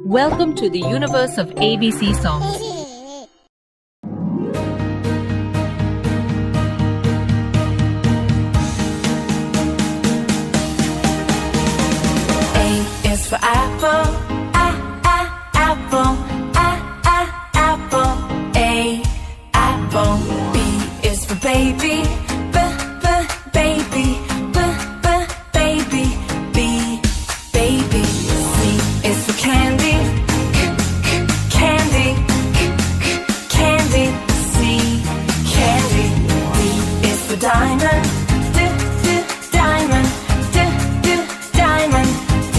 Welcome to the universe of ABC songs. A is for apple, apple, apple. A, apple. B is for baby, baby, baby. B, baby. C is for candy, candy, candy. C, candy. D is for diamond, diamond, diamond. D,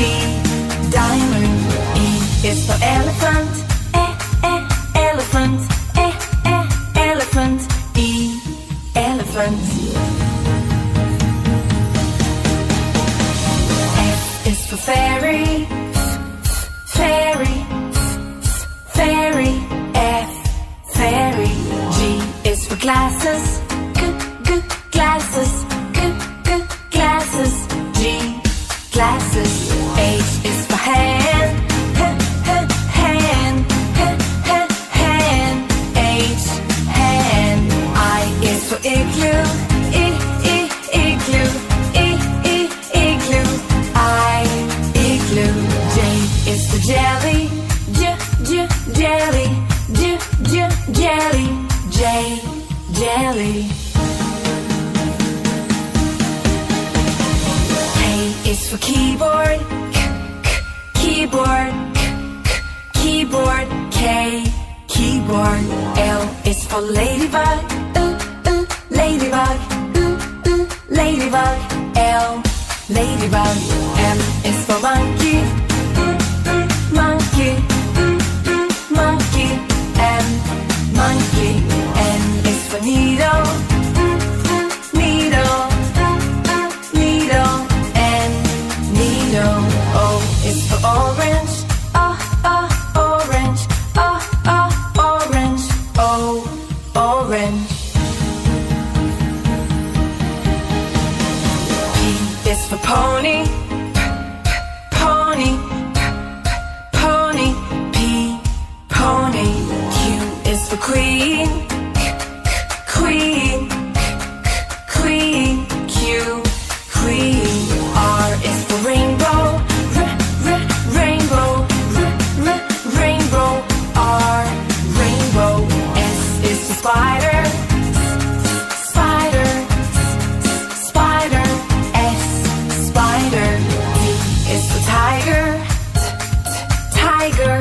diamond. E is for elephant, elephant, elephant. E, elephant. F is for fairy, fairy, fairy. F, fairy. G is for glasses, glasses, glasses. G, glasses. H is for hand, hand, hand. H, hand. I is for igloo, igloo, igloo. I, igloo. J is for jelly, jelly, jelly. J, jelly. K is for keyboard, keyboard, keyboard. K, keyboard. L is for ladybug, ladybug, ladybug. L, ladybug. M is for monkey, monkey, monkey. M, monkey. N is for needle, needle, needle. N, needle. O is for orange, orange, orange. O, orange. P is for pony, pony, pony. P, pony. Q is for queen, queen, queen. Q, queen. R is for rainbow, rainbow, rainbow. R, rainbow. S is for spider, spider, spider. S, spider. T is for tiger, tiger,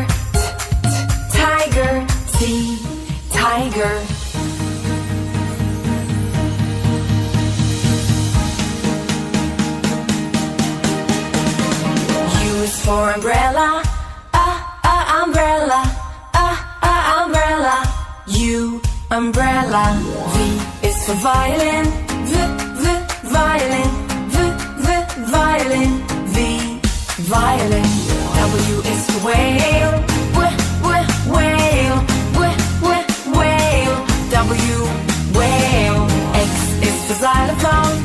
tiger. T, tiger. U is for umbrella, umbrella, umbrella. U, umbrella. V is for violin, violin, violin. V, violin. W is for whale, whale, whale. W, whale. X is for xylophone,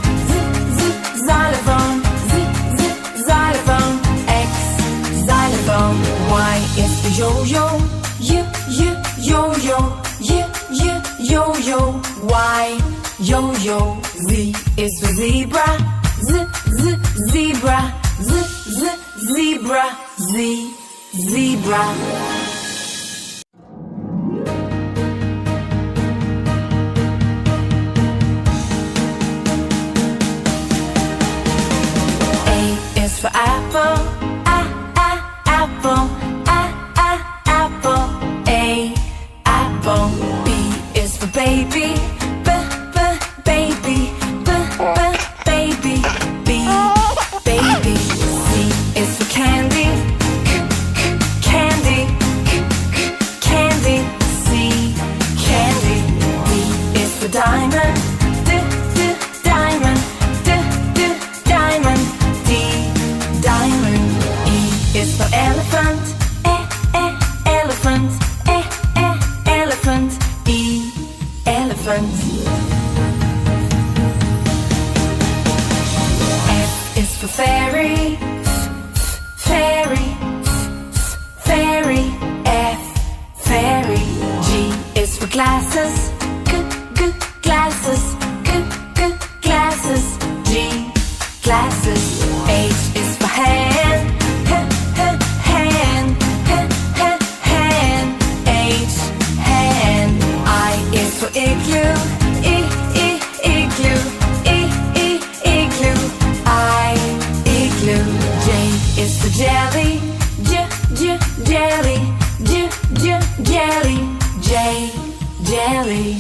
xylophone, xylophone. X, xylophone. Y is for yo-yo, yo-yo, yo-yo. Y, yo-yo. Z is for zebra, zebra, zebra. Z, zebra. A is for apple, apple, apple. A, apple. B is for baby, baby, baby. B, baby. C is for candy, candy, jelly, jelly, J, jelly.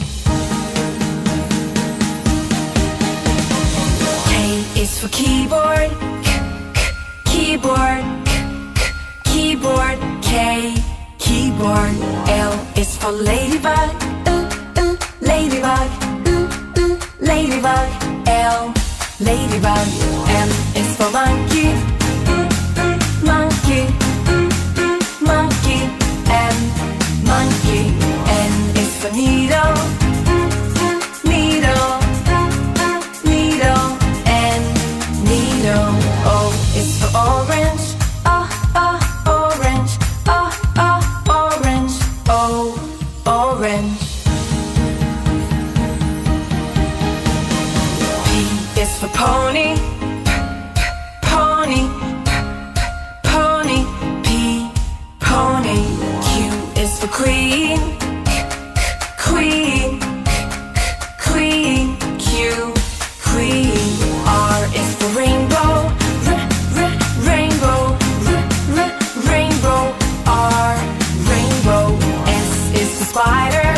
K is for keyboard, keyboard, keyboard, K, keyboard. L is for ladybug, ladybug, ladybug, L, ladybug. M is for monkey, monkey, monkey, M, monkey. N is for needle, needle, needle, N, needle. O is for orange, orange, orange, O, orange. P is for pony, pony, pony, P, pony. Q is for queen, queen, queen, Q, queen. R is for rainbow, rainbow, rainbow, R, rainbow. S is for spider,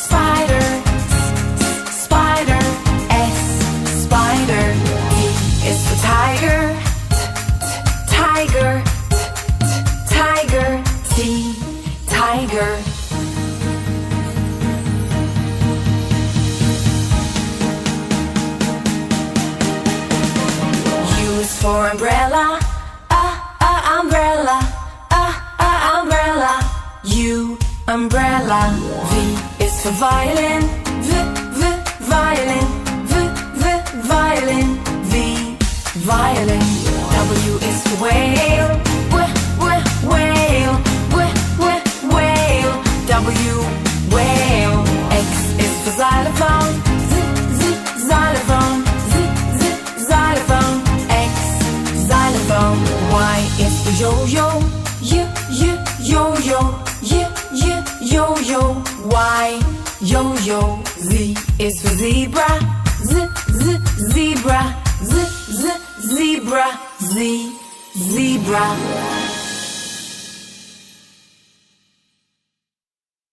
spider, spider, S, spider. T is for tiger, tiger, tiger, T, tiger. U is for umbrella, umbrella, umbrella, U, umbrella. V is for violin, violin, violin, V, violin. W is for whale, whale, whale, W, whale. X is for xylophone, xylophone, xylophone, X, xylophone. Y is for yo-yo, yo-yo, yo-yo, Y, yo-yo. Z is for zebra, zebra, zebra, Z, zebra.